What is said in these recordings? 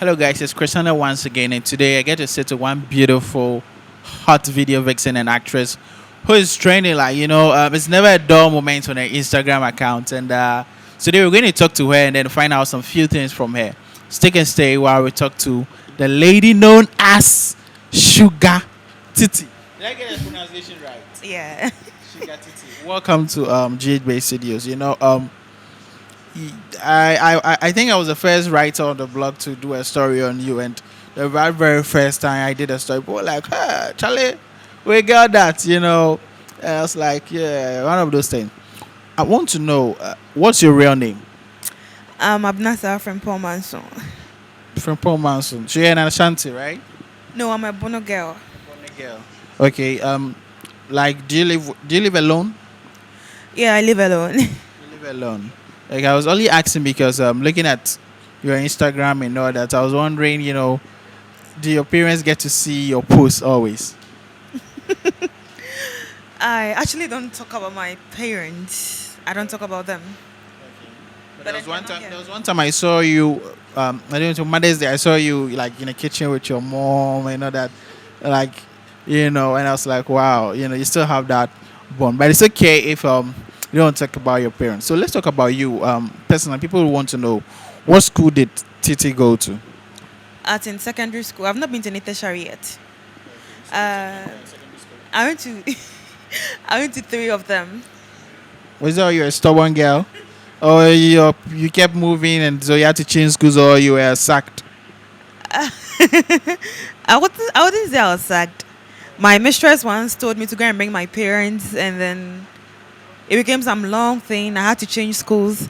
Hello, guys. It's Christina once again, and today I get to sit to one beautiful, hot video vixen and actress who is trending. It's never a dull moment on her Instagram account. And today we're going to talk to her and then find out some few things from her. Stick and stay while we talk to the lady known as Shugga Titi. Did I get the pronunciation right? Yeah. Shugga Titi. Welcome to GH Bay Studios. I think I was the first writer on the blog to do a story on you, and the very first time I did a story, people were like, "Hey, Charlie, we got that," And I was like, "Yeah, one of those things." I want to know what's your real name? Abnasa from Paul Manson. From Paul Manson. So you're an Ashanti, right? No, I'm a Bono girl. Born a girl. Okay. Do you live alone? Yeah, I live alone. You live alone. Like I was only asking because looking at your Instagram and all that, I was wondering, do your parents get to see your posts always? I actually don't talk about my parents. I don't talk about them. But But there was then one they're time. not There was one time I saw you. I don't know, Mother's Day. I saw you like in the kitchen with your mom and all that, like, and I was like, wow, you still have that bond. But it's okay if you don't talk about your parents. So let's talk about you, personally. People want to know what school did Titi go to? At in secondary school, I've not been to any tertiary yet. Uh, I went to I went to three of them. Was that you a stubborn girl, or you kept moving and so you had to change schools, or you were sacked? I wouldn't say I was sacked. My mistress once told me to go and bring my parents, and then it became some long thing. I had to change schools,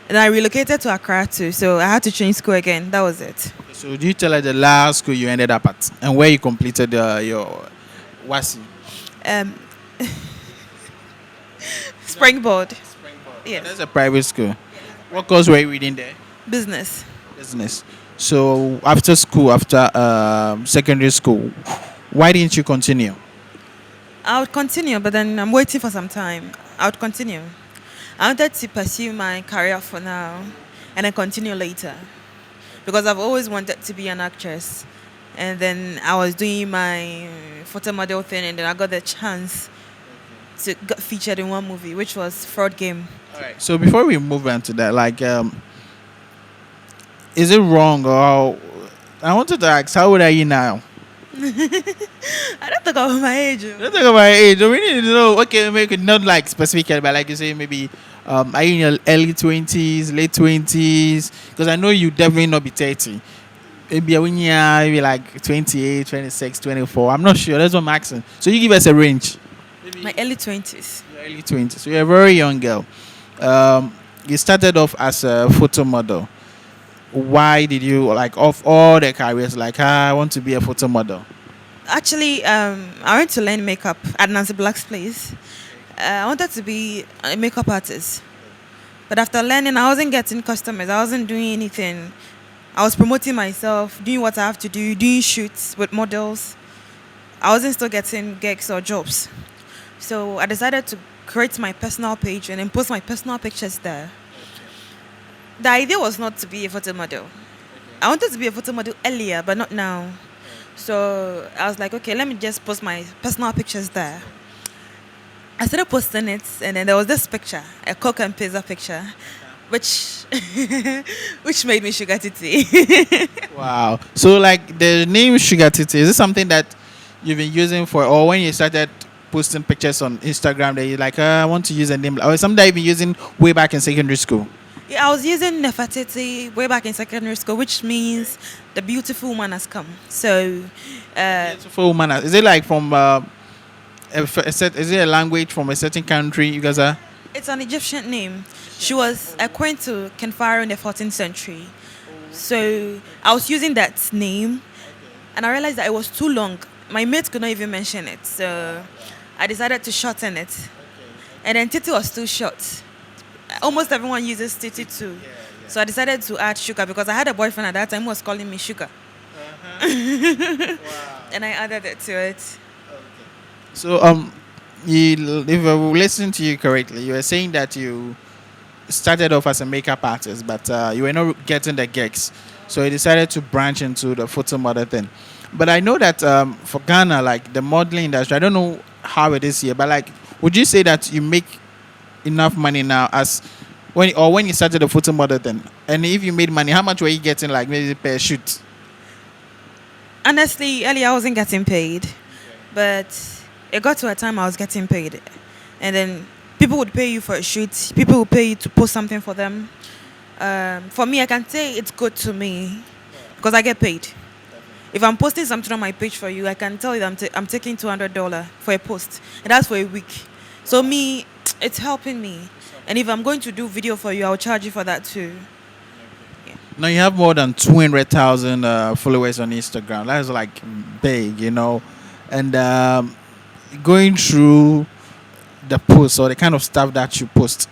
and I relocated to Accra too. So I had to change school again. That was it. So do you tell her the last school you ended up at and where you completed your WASI? Um, Springboard. Yes. That's a private school. What course were you reading there? Business. Business. So after school, after secondary school, why didn't you continue? I would continue, but then I'm waiting for some time. I would continue. I wanted to pursue my career for now and then continue later because I've always wanted to be an actress. And then I was doing my photo model thing, and then I got the chance to get featured in one movie, which was Fraud Game. All right. So before we move on to that, is it wrong or I wanted to ask, how old are you now? I don't talk about my age. Don't talk about age. We need to know. Okay, maybe not like specific, but like you say, maybe are you in your early 20s, late 20s? Because I know you definitely not be 30. Maybe when you maybe like 28, 26, 24. I'm not sure. That's what I'm asking. So you give us a range. My early 20s. Your early 20s. So you're a very young girl. You started off as a photo model. Why did you, like, of all the careers, like, I want to be a photo model? Actually, I went to learn makeup at Nancy Black's place. I wanted to be a makeup artist. But after learning, I wasn't getting customers. I wasn't doing anything. I was promoting myself, doing what I have to do, doing shoots with models. I wasn't still getting gigs or jobs. So I decided to create my personal page and then post my personal pictures there. The idea was not to be a photo model. I wanted to be a photo model earlier, but not now. So I was like, okay, let me just post my personal pictures there. I started posting it, and then there was this picture, a Coke and pizza picture, which which made me Shugga Titi. Wow. So, like, the name Shugga Titi, is this something that you've been using for, or when you started posting pictures on Instagram, that you're like, I want to use a name, or something that you've been using way back in secondary school? Yeah, I was using Nefertiti way back in secondary school, which means the beautiful woman has come. So, Beautiful woman. Is it like from is it a language from a certain country? You guys are. it's an Egyptian name. She was a queen to King Pharaoh in the 14th century. So I was using that name, and I realized that it was too long. My mates could not even mention it, so I decided to shorten it. And then Titi was too short. Almost everyone uses Titi too. So I decided to add Sugar because I had a boyfriend at that time who was calling me Sugar. And I added it to it. So if I listen to you correctly, you were saying that you started off as a makeup artist, but you were not getting the gigs. So he decided to branch into the photo model thing. But I know that for Ghana, like the modeling industry, I don't know how it is here, but like, would you say that you make enough money now as when you started the photo model thing? And if you made money, how much were you getting, like maybe per shoot? Honestly, earlier I wasn't getting paid, but it got to a time I was getting paid, and then people would pay you for a shoot. People would pay you to post something for them. For me, I can say it's good to me because I get paid. If I'm posting something on my page for you, I can tell you that I'm taking $200 for a post, and that's for a week. So me, it's helping me. And if I'm going to do video for you, I'll charge you for that too. Now you have more than 200,000 followers on Instagram. That's like big, you know. And going through the posts or the kind of stuff that you post,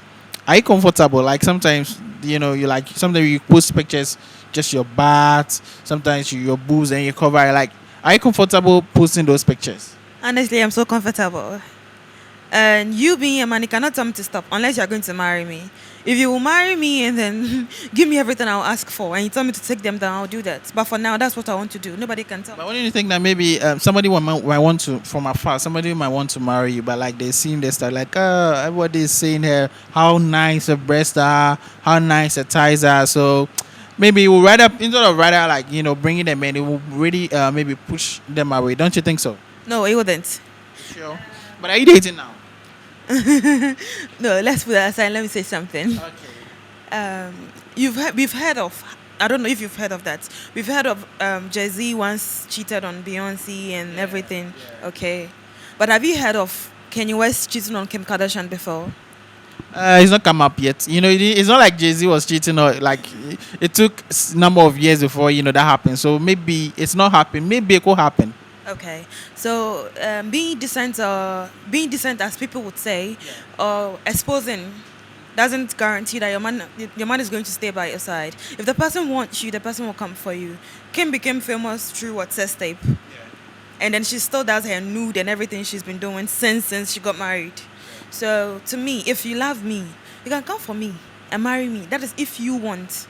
are you comfortable? Like sometimes, you know, you like sometimes you post pictures just your butt, sometimes your boobs and you cover it. Like, are you comfortable posting those pictures? Honestly, I'm so comfortable. And you being a man, you cannot tell me to stop unless you're going to marry me. If you will marry me and then give me everything I'll ask for, and you tell me to take them down, I'll do that. But for now, that's what I want to do. Nobody can tell me. But when do you think that maybe somebody might want to, from afar, somebody might want to marry you, but like they're seeing this stuff, like, everybody is saying here how nice her breasts are, how nice her thighs are. So maybe we'll rather, instead of rather like, you know, bringing them in, it will really maybe push them away. Don't you think so? No, it wouldn't. Sure. But are you dating now? No, let's put that aside. Let me say something. Okay. We've heard of. I don't know if you've heard of that. We've heard of Jay-Z once cheated on Beyonce and everything. Okay, but have you heard of Kanye West cheating on Kim Kardashian before? It's not come up yet. You know, it's not like Jay Z was cheating or like it took number of years before you know that happened. So maybe it's not happened. Maybe it could happen. Okay, so being decent, as people would say, or exposing, doesn't guarantee that your man is going to stay by your side. If the person wants you, the person will come for you. Kim became famous through what sex tape, and then she still does her nude and everything she's been doing since she got married. So to me, if you love me, you can come for me and marry me. That is if you want.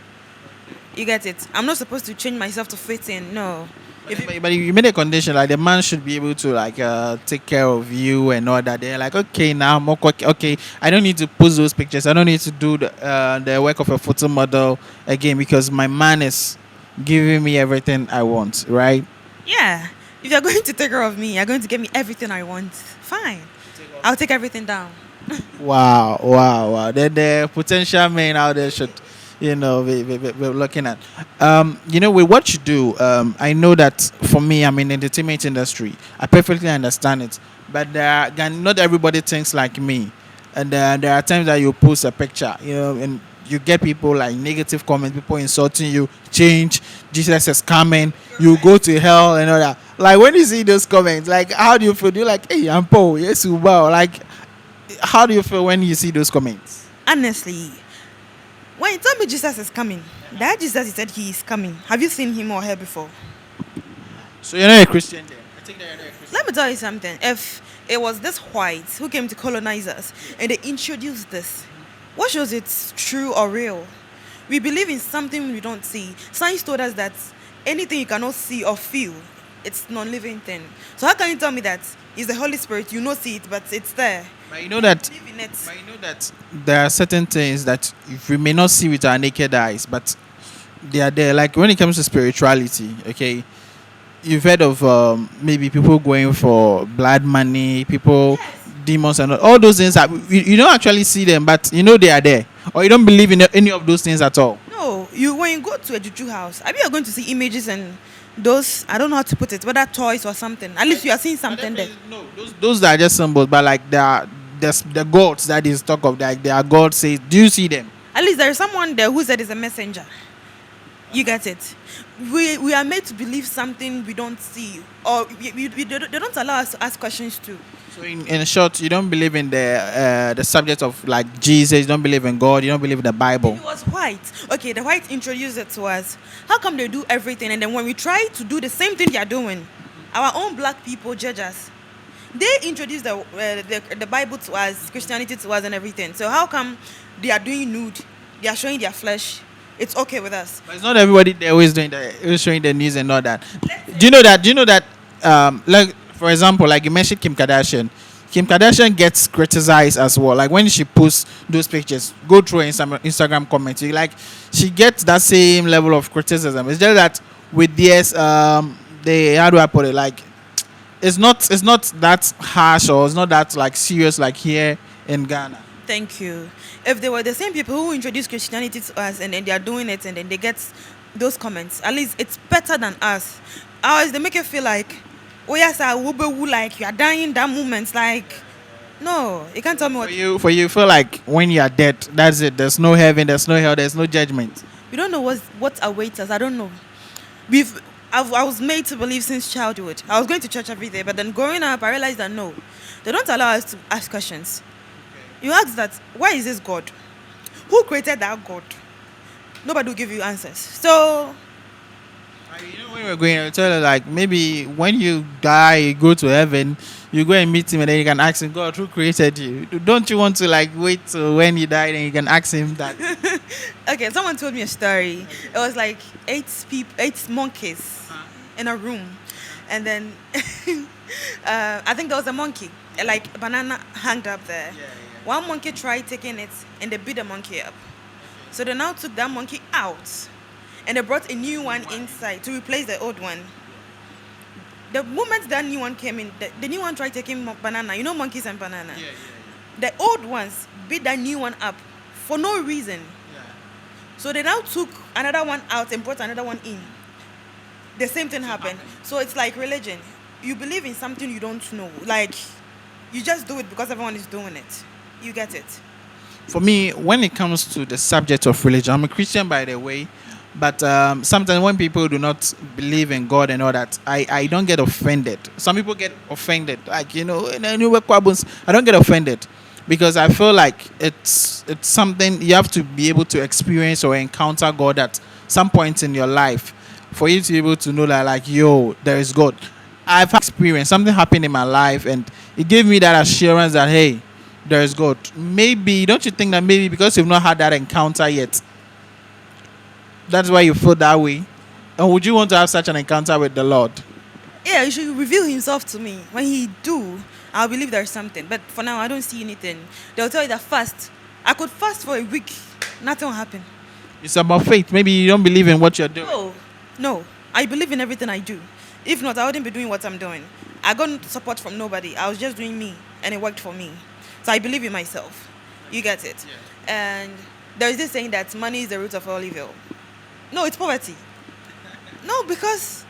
You get it? I'm not supposed to change myself to fit in. No. If But you made a condition like the man should be able to like take care of you and all that. They're like, okay, now I'm okay. I don't need to post those pictures. I don't need to do the work of a photo model again because my man is giving me everything I want, right? Yeah. If you're going to take care of me, you're going to give me everything I want. Fine. I'll take everything down. Wow. The potential men out there should, you know, we're looking at. You know, with what you do, I know that for me, I'm in the entertainment industry. I perfectly understand it. But not everybody thinks like me. And there are times that you post a picture, you know, and you get people like negative comments, people insulting you, change, Jesus is coming, you go to hell and all that. Like when you see those comments, like how do you feel? Do you like, hey, I'm Paul, yes, wow. Like, how do you feel when you see those comments? Honestly, when you tell me Jesus is coming, that Jesus he said he is coming. Have you seen him or her before? So you're not a Christian then? I think that you're not a Christian. Let me tell you something. If it was this whites who came to colonize us and they introduced this, what shows it's true or real? We believe in something we don't see. Science told us that anything you cannot see or feel, it's non-living thing. So how can you tell me that it's the Holy Spirit? You not see it, but it's there. But you know that Believe in it. But you know that there are certain things that if we may not see with our naked eyes, but they are there. Like when it comes to spirituality, okay, you've heard of maybe people going for blood money, people, demons, and all those things. That you don't actually see them, but you know they are there, or you don't believe in any of those things at all. No, you when you go to a juju house, I mean you're going to see images and those I don't know how to put it, whether toys or something. At least you are seeing something there. No, those are just symbols, but like the gods that is talk of, like their God says. Do you see them? At least there is someone there who said is a messenger. You get it? We are made to believe something we don't see, or they don't allow us to ask questions too. So in short, you don't believe in the subject of like Jesus. You don't believe in God. You don't believe in the Bible. It was white. Okay, the white introduced it to us. How come they do everything, and then when we try to do the same thing they are doing, our own black people judge us? They introduced the Bible to us, Christianity to us, and everything. So how come they are doing nude? They are showing their flesh. It's okay with us. But it's not everybody there who is doing the who's showing the news and all that. Let's Do say you know that? Do you know that? Like for example, like you mentioned Kim Kardashian. Kim Kardashian gets criticized as well. Like when she posts those pictures, go through her Instagram comments, like she gets that same level of criticism. It's just that with this, they how do I put it? Like it's not that harsh or it's not that like serious like here in Ghana. thank you. If they were the same people who introduced Christianity to us and then they are doing it and then they get those comments, at least it's better than us. Ours, they make you feel like, oh yes, I will be like you are dying in that moment. Like, no, you can't tell me what. For you, feel like when you are dead, that's it. There's no heaven, there's no hell, there's no judgment. We don't know what awaits us. I don't know. We've I was made to believe since childhood. I was going to church every day, but then growing up, I realized that no, they don't allow us to ask questions. You ask that, why is this God? Who created that God? Nobody will give you answers. So, When we're going, I tell you like maybe when you die, you go to heaven, you go and meet him, and then you can ask him, God, who created you? Don't you want to like wait till when you die, and you can ask him that? okay, someone told me a story. It was like eight monkeys in a room, and then I think there was a monkey, like a banana hanged up there. One monkey tried taking it, and they beat the monkey up. So they now took that monkey out, and they brought a new one inside to replace the old one. The moment that new one came in, the new one tried taking banana. You know monkeys and banana. The old ones beat that new one up for no reason. So they now took another one out and brought another one in. The same thing happened. So it's like religion. You believe in something you don't know. Like, you just do it because everyone is doing it. You get it. For me, when it comes to the subject of religion, I'm a Christian by the way, but sometimes when people do not believe in God and all that, I don't get offended. Some people get offended, like I don't get offended because I feel like it's something you have to be able to experience or encounter God at some point in your life for you to be able to know that like yo, there is God. I've experienced something happened in my life and it gave me that assurance that hey, there is God. Maybe don't you think that maybe because you've not had that encounter yet, that's why you feel that way? And would you want to have such an encounter with the Lord? Yeah, he should reveal himself to me. When he do, I'll believe there's something. But for now, I don't see anything. They'll tell you that fast. I could fast for a week. Nothing will happen. It's about faith. Maybe you don't believe in what you're doing. No. I believe in everything I do. If not, I wouldn't be doing what I'm doing. I got support from nobody. I was just doing me, and it worked for me. So I believe in myself. You get it? And there's this saying that money is the root of all evil. No, it's poverty. No, because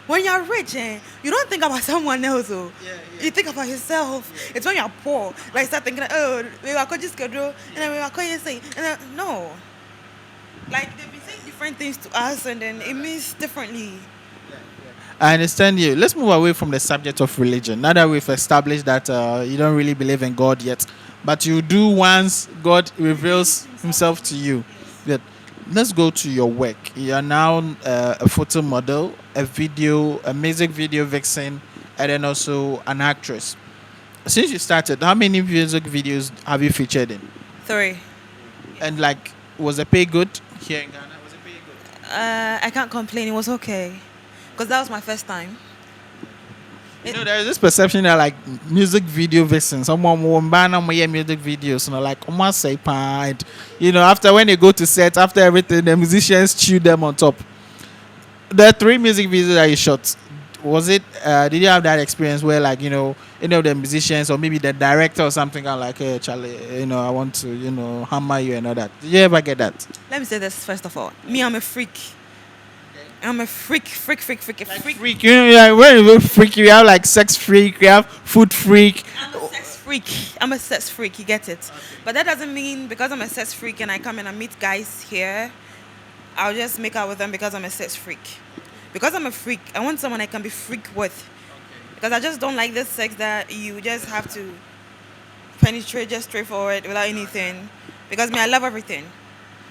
when you're rich, you don't think about someone else. You think about yourself. It's when you're poor. Like start thinking, oh, we are just schedule, and then we are saying, and then, no. Like they've been saying different things to us, and then it means differently. I understand you. Let's move away from the subject of religion. Now that we've established that you don't really believe in God yet, but you do once God reveals Himself to you. Good. Let's go to your work. You are now a photo model, a music video vixen, and then also an actress. Since you started, how many music videos have you featured in? 3. And like, was the pay good here in Ghana? Was it pay good? I can't complain. It was okay. Because that was my first time. There's this perception that like music video vixens, someone will ban music videos, like almost say and after when they go to set, after everything, the musicians chew them on top. The 3 music videos that you shot, was it? Did you have that experience where like any of the musicians or maybe the director or something are like, hey Charlie, I want to hammer you and all that? Did you ever get that? Let me say this first of all. Me, I'm a freak. I'm a freak. Like freak. Like when you freak, you have like sex freak, you have food freak. I'm a sex freak. You get it? Okay. But that doesn't mean because I'm a sex freak and I come and I meet guys here, I'll just make out with them because I'm a sex freak. Because I'm a freak, I want someone I can be freak with. Okay. Because I just don't like this sex that you just have to penetrate just straightforward without anything. Because I love everything.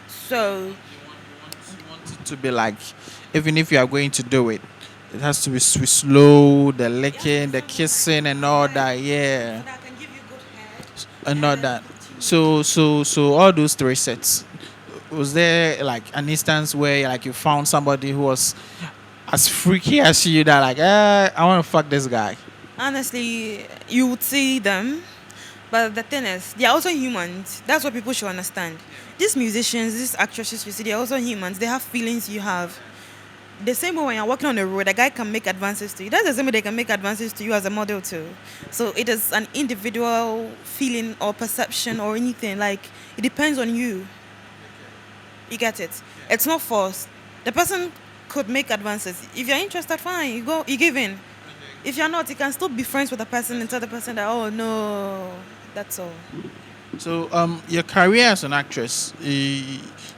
So you want it to be like, even if you are going to do it, it has to be slow, the licking, the kissing, and all that. Yeah, so that I can give you good head and all that. So all those 3 sets. was there like an instance where like you found somebody who was as freaky as you that like, I want to fuck this guy? Honestly, you would see them, but the thing is, they are also humans. That's what people should understand. These musicians, these actresses you see, they are also humans. They have feelings you have. The same way when you're walking on the road, a guy can make advances to you. That's the same way they can make advances to you as a model too. So it is an individual feeling or perception or anything. Like it depends on you. You get it. It's not forced. The person could make advances. If you're interested, fine. You go. You give in. If you're not, you can still be friends with the person and tell the person that, oh no, that's all. So, your career as an actress,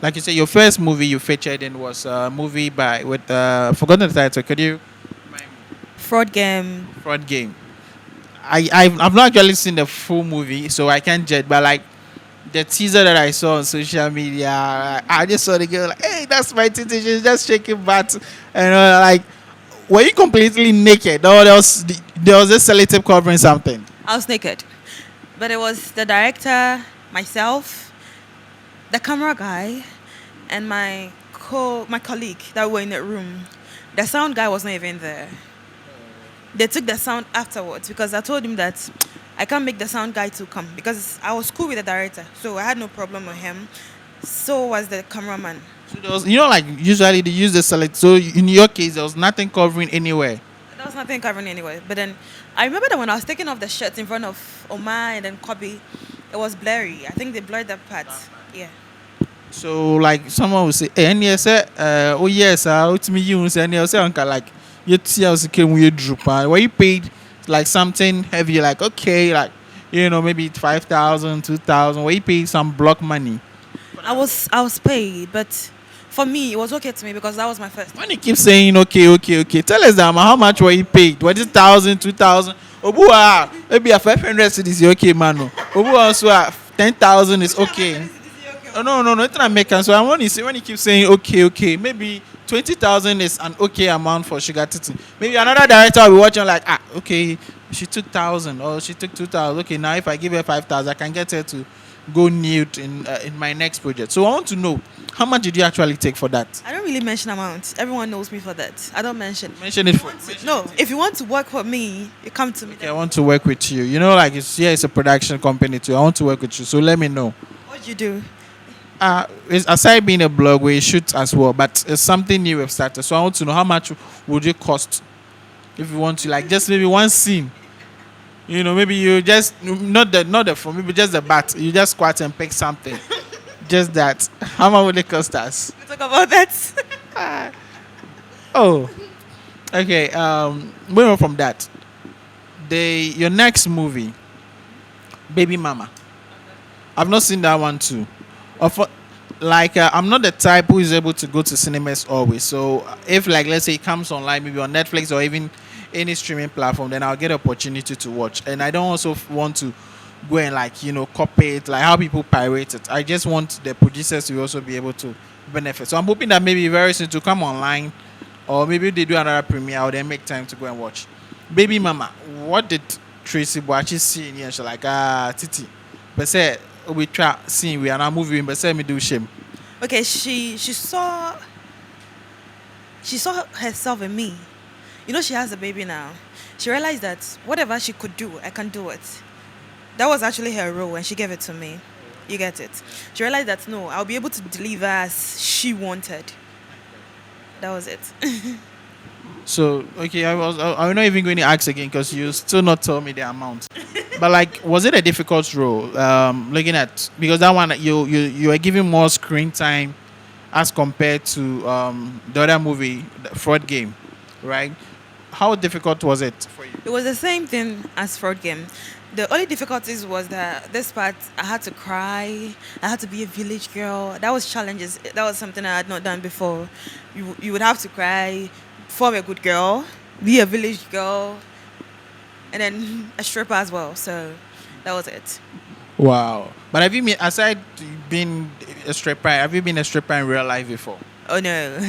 like you said, your first movie you featured in was a movie by with forgotten the title. Could you? Fraud game. Fraud Game. I've not actually seen the full movie, so I can't judge. But like the teaser that I saw on social media, I just saw the girl like, hey, that's my titty. She's just shaking butt, and like, were you completely naked, or there was a sellotape covering something? I was naked. But it was the director, myself, the camera guy, and my colleague that were in the room. The sound guy was not even there. They took the sound afterwards because I told him that I can't make the sound guy to come because I was cool with the director, so I had no problem with him. So was the cameraman. So there was, like usually they use the select. So in your case, there was nothing covering anywhere. There was nothing covering anyway. But then I remember that when I was taking off the shirts in front of Omar and then Kobe, it was blurry. I think they blurred that part. Yeah. So like someone would say, hey, and yes, oh yes, it's me you say, and you say, uncle, like you see how came with droop. Where you paid like something heavy, like okay, like maybe 5,000, 2,000. Where you paid some block money. I was paid, but for me it was okay to me because that was my first. When you keep saying okay, okay, okay, tell us that how much were you paid? Was it 1,000, 2,000? Obu maybe a 500 cities okay, man. Obu also 10,000 is okay. Oh, no, no, no, it's not American. So I want to say when you keep saying okay, okay, maybe 20,000 is an okay amount for Shugga Titi. Maybe another director will be watching like, okay, she took 1,000 or she took 2,000. Okay, now if I give her 5,000, I can get her to go nude in my next project. So I want to know how much did you actually take for that? I don't really mention amounts. Everyone knows me for that. I don't mention. Mention it for. No, if you want to work for me, you come to me. Okay, I want to work with you. Like it's a production company too. I want to work with you. So let me know. What you do? It's, aside being a blog, we shoot as well, but it's something new we've started. So I want to know how much would it cost if you want to, like, just maybe one scene. Maybe you just not the phone, maybe just the bat. You just squat and pick something. Just that. How much would it cost us? We talk about that. Oh, okay. Moving on from that, your next movie, Baby Mama. I've not seen that one too. I'm not the type who is able to go to cinemas always. So if like let's say it comes online, maybe on Netflix or even any streaming platform, then I'll get opportunity to watch. And I don't also want to go and copy it like how people pirate it. I just want the producers to also be able to benefit. So I'm hoping that maybe very soon to come online, or maybe they do another premiere, or then make time to go and watch. Baby Mama. What did Tracy Boachi see in here? She's like Titi, but say we try seeing we are now moving, but say me do shame. Okay, she saw herself in me. She has a baby now. She realized that whatever she could do, I can do it. That was actually her role when she gave it to me. You get it? She realized that no, I'll be able to deliver as she wanted. That was it. So okay, I'm not even going to ask again because you still not tell me the amount. But like, was it a difficult role? Looking at because that one you are giving more screen time as compared to the other movie, the Fraud Game, right? How difficult was it for you? It was the same thing as Fraud Game. The only difficulties was that this part I had to cry. I had to be a village girl. That was challenges. That was something I had not done before. You would have to cry, form a good girl, be a village girl, and then a stripper as well. So that was it. Wow. But have you been aside being a stripper? Have you been a stripper in real life before? Oh no.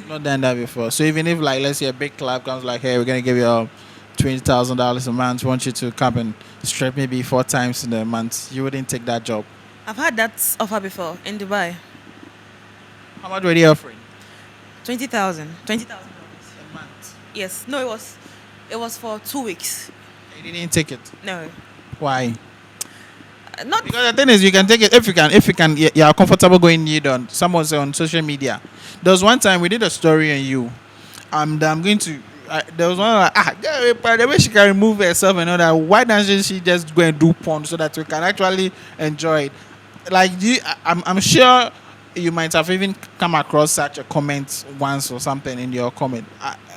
Not done that before. So even if like let's say a big club comes like, hey, we're gonna give you $20,000 a month, want you to come and strip maybe 4 times in a month, you wouldn't take that job? I've had that offer before in Dubai. How much were they offering? 20,000. $20,000. A month. Yes. No, it was for 2 weeks. You didn't take it. No. Why? Not Because the thing is, you can take it if you can. You are comfortable going need on someone's on social media. There was one time we did a story on you, and I'm going to. There was one like, the way she can remove herself and all that. Why doesn't she just go and do porn so that we can actually enjoy it? Like, I'm sure you might have even come across such a comment once or something in your comment.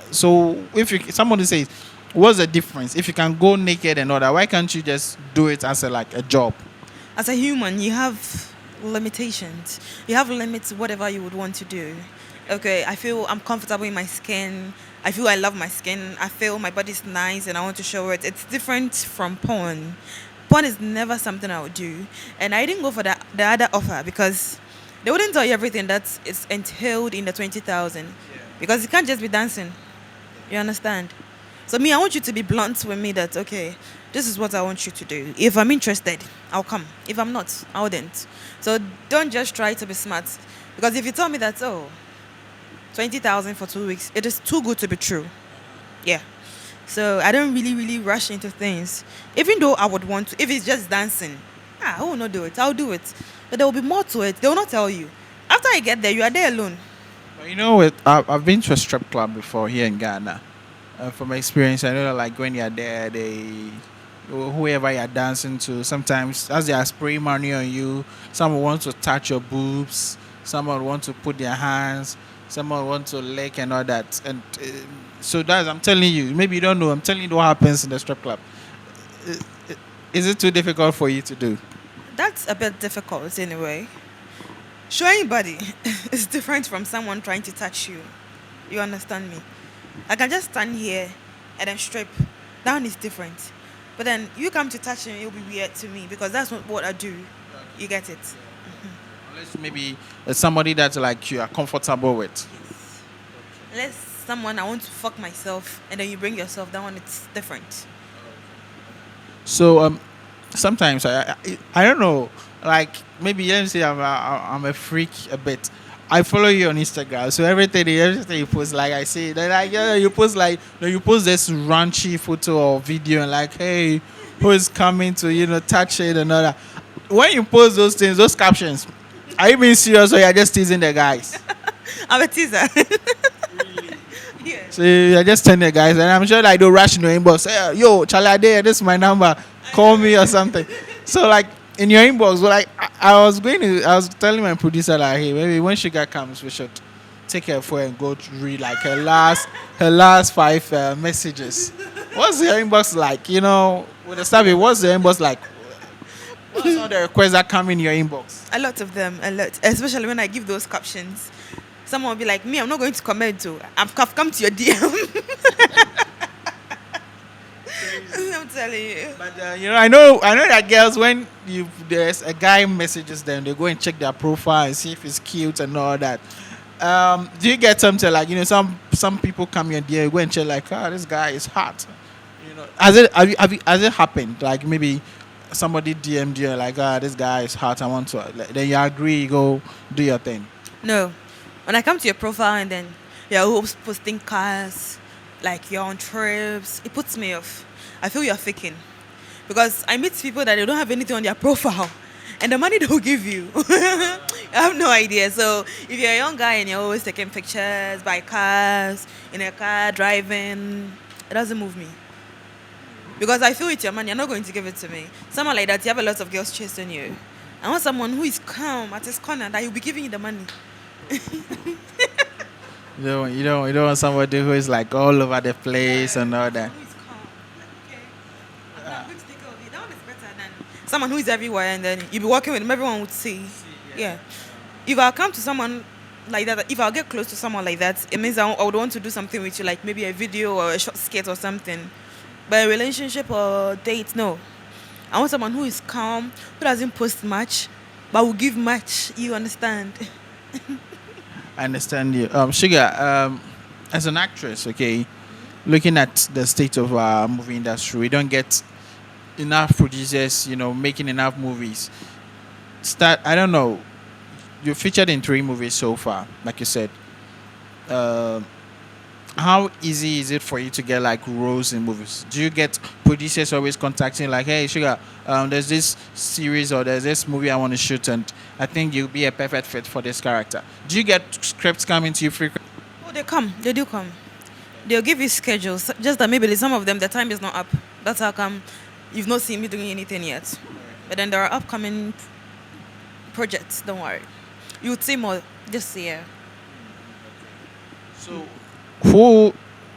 So if somebody says, what's the difference? If you can go naked and all that, why can't you just do it as a job? as a human, you have limitations. You have limits, whatever you would want to do. Okay, I feel I'm comfortable in my skin. I feel I love my skin. I feel my body's nice and I want to show it. It's different from porn. Porn is never something I would do. And I didn't go for the other offer because they wouldn't tell you everything that is entailed in the 20,000. Because it can't just be dancing. You understand? So me, I want you to be blunt with me that, okay, this is what I want you to do. If I'm interested, I'll come. If I'm not, I wouldn't. So don't just try to be smart. Because if you tell me that, 20,000 for 2 weeks, it is too good to be true. Yeah. So I don't really, really rush into things. Even though I would want to, if it's just dancing, I will not do it. I'll do it. But there will be more to it. They will not tell you. After I get there, you are there alone. But you know what? I've been to a strip club before here in Ghana. From my experience, I know like when you're there, whoever you're dancing to, sometimes as they are spraying money on you, someone wants to touch your boobs, someone wants to put their hands, someone wants to lick and all that. And so that's, I'm telling you, maybe you don't know, I'm telling you what happens in the strip club. Is it too difficult for you to do? That's a bit difficult anyway. Showing body is different from someone trying to touch you. You understand me? I can just stand here and then strip. That one is different. But then you come to touch me, it'll be weird to me because that's not what I do. You get it? Unless maybe it's somebody that like you are comfortable with. Yes. Unless someone I want to fuck myself and then you bring yourself, that one it's different. So sometimes I don't know, like maybe let me say I'm a freak a bit. I follow you on Instagram, so everything you post, like I say, then like you post like you post this raunchy photo or video and like, hey, who is coming to touch it and all that. When you post those things, those captions, are you being serious or you're just teasing the guys? I'm a teaser. Yeah. So you're just telling the guys, and I'm sure like they'll rush in your inbox, hey, yo, Charlie, this is my number, call me or something. So like in your inbox, well, like I was telling my producer like, hey, maybe when Shugga comes, we should take her phone and go to read like her last five messages. What's your inbox like? With the stuff, what's the inbox like? What's all the requests that come in your inbox? A lot of them, a lot. Especially when I give those captions. Someone will be like, me, I'm not going to comment to. I've come to your DM. I'm telling you. But I know that girls, when there's a guy messages them, they go and check their profile and see if it's cute and all that. Do you get something like some people come your DM, go and check like, this guy is hot. Has it happened? Like maybe somebody DM'd you like, this guy is hot. I want to. Then you agree, you go do your thing. No. When I come to your profile and then you're always posting cars, like you're on trips, it puts me off. I feel you're faking. Because I meet people that they don't have anything on their profile. And the money they'll give you, I have no idea. So if you're a young guy and you're always taking pictures by cars, in a car, driving, it doesn't move me. Because I feel it's your money, you're not going to give it to me. Someone like that, you have a lot of girls chasing you. I want someone who is calm at his corner that will be giving you the money. You don't want somebody who is like all over the place and all that. Who is calm. Like, okay, I'm going to take care of you. That one is better than someone who is everywhere and then you'll be working with him, everyone would see. Yeah. If I come to someone like that, if I'll get close to someone like that, it means I would want to do something with you, like maybe a video or a short skit or something. But a relationship or date, no. I want someone who is calm, who doesn't post much, but will give much. You understand? I understand you. Shugga, as an actress, okay, looking at the state of our movie industry, we don't get enough producers, making enough movies. I don't know. you featured in 3 movies so far, like you said. Uh, how easy is it for you to get like roles in movies? Do you get producers always contacting like, "Hey, Sugar, there's this series or there's this movie I want to shoot, and I think you'll be a perfect fit for this character." Do you get scripts coming to you frequently? Oh, they come. They do come. They'll give you schedules. Just that maybe some of them the time is not up. That's how come you've not seen me doing anything yet. But then there are upcoming projects. Don't worry. You'll see more this year. So, who,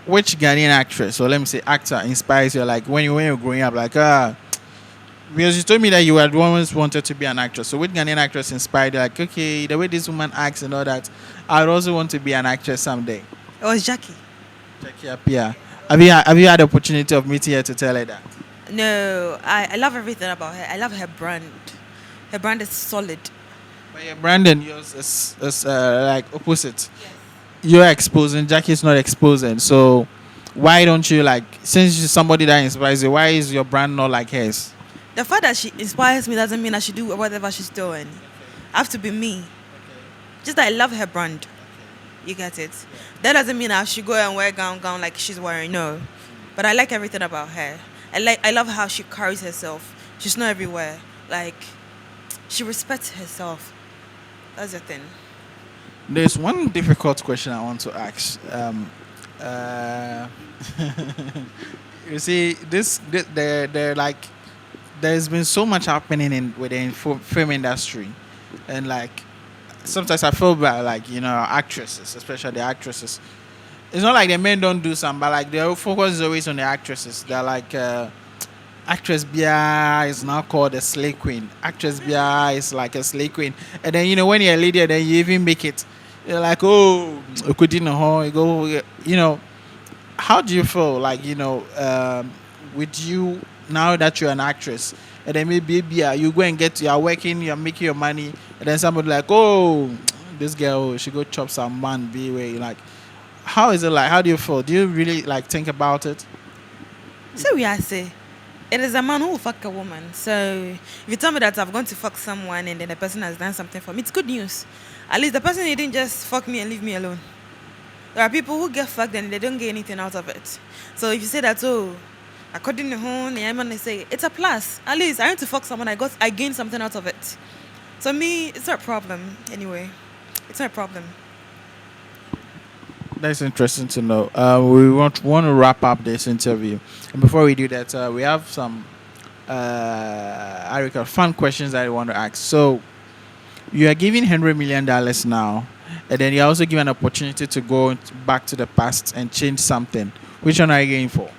which Ghanaian actress or let me say actor inspires you? Like when you're growing up, like because you told me that you had always wanted to be an actress. So, which Ghanaian actress inspired you? Like, okay, the way this woman acts and all that, I'd also want to be an actress someday. It was Jackie. Jackie Appiah. Have you had the opportunity of meeting her to tell her that? No, I love everything about her. I love her brand. Her brand is solid. But your Brandon, yours is like opposite. You're exposing, Jackie's not exposing. So why don't you like since she's somebody that inspires you, why is your brand not like hers? The fact that she inspires me doesn't mean I should do whatever she's doing. I have to be me. Just that I love her brand. You get it? That doesn't mean I should go and wear gown like she's wearing. No. But I like everything about her. I love how she carries herself. She's not everywhere. Like she respects herself. That's the thing. There's one difficult question I want to ask. Uh, you see, they're like, there's been so much happening within film industry, and like sometimes I feel bad, like actresses, especially the actresses. It's not like the men don't do some, but like their focus is always on the actresses. They're like, actress Bia is now called a slay queen. Actress Bia is like a slay queen, and then when you're a lady, then you even make it. You're like, oh, could you go, how do you feel like with you now that you're an actress and then maybe you go and you're working, you're making your money, and then somebody like, oh, this girl, she go chop some man be where you like, how is it like, how do you feel, do you really like think about it? So we are say it is a man who will fuck a woman. So if you tell me that I've gone to fuck someone and then the person has done something for me, it's good news. At least the person didn't just fuck me and leave me alone. There are people who get fucked and they don't get anything out of it. So if you say that, oh, according to whom, I'm gonna say it's a plus. At least I went to fuck someone, I gained something out of it. So me, it's not a problem anyway. It's not a problem. That's interesting to know. We want to wrap up this interview, and before we do that, we have some fun questions that I want to ask. So, you are giving $100 million now, and then you're also given an opportunity to go back to the past and change something. Which one are you going for?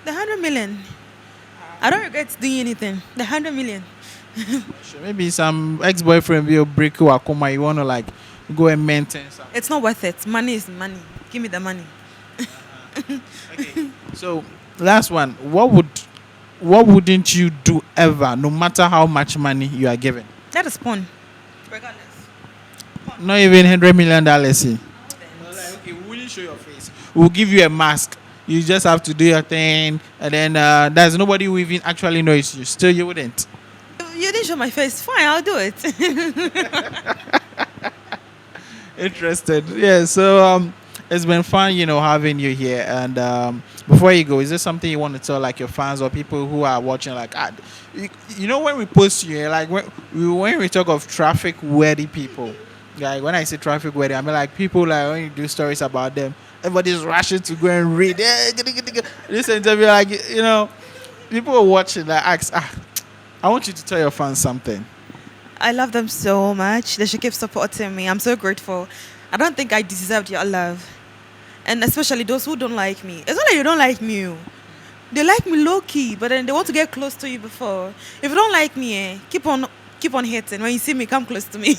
The 100 million. I don't regret doing anything. The 100 million. Sure, maybe some ex-boyfriend will break you akuma. You want to like go and maintain something. It's not worth it. Money is money. Give me the money. Okay. So, last one. What wouldn't you do ever, no matter how much money you are given? That is porn. Regardless. Not even $100 million. No, like, okay, we wouldn't show your face. We'll give you a mask. You just have to do your thing, and then there's nobody who even actually knows you. Still, you wouldn't. You didn't show my face. Fine, I'll do it. Interested. Yeah. So it's been fun, having you here. And before you go, is there something you want to tell like your fans or people who are watching? Like, when we post you, like when we talk of traffic worthy people, like when I say traffic worthy, I mean like people like when you do stories about them, everybody's rushing to go and read. This interview, like people are watching. Like, I want you to tell your fans something. I love them so much. They should keep supporting me. I'm so grateful. I don't think I deserved your love. And especially those who don't like me. It's not like you don't like me. Oh. They like me low key, but then they want to get close to you before. If you don't like me, keep on hating. When you see me, come close to me.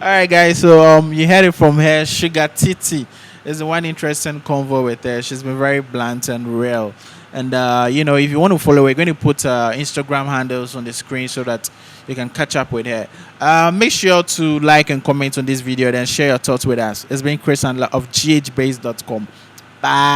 All right, guys. So you heard it from her. Shugga Titi is the one interesting convo with her. She's been very blunt and real. And if you want to follow, we're going to put Instagram handles on the screen so that you can catch up with her. Make sure to like and comment on this video, then share your thoughts with us. It's been Chris Handler of ghbase.com. Bye.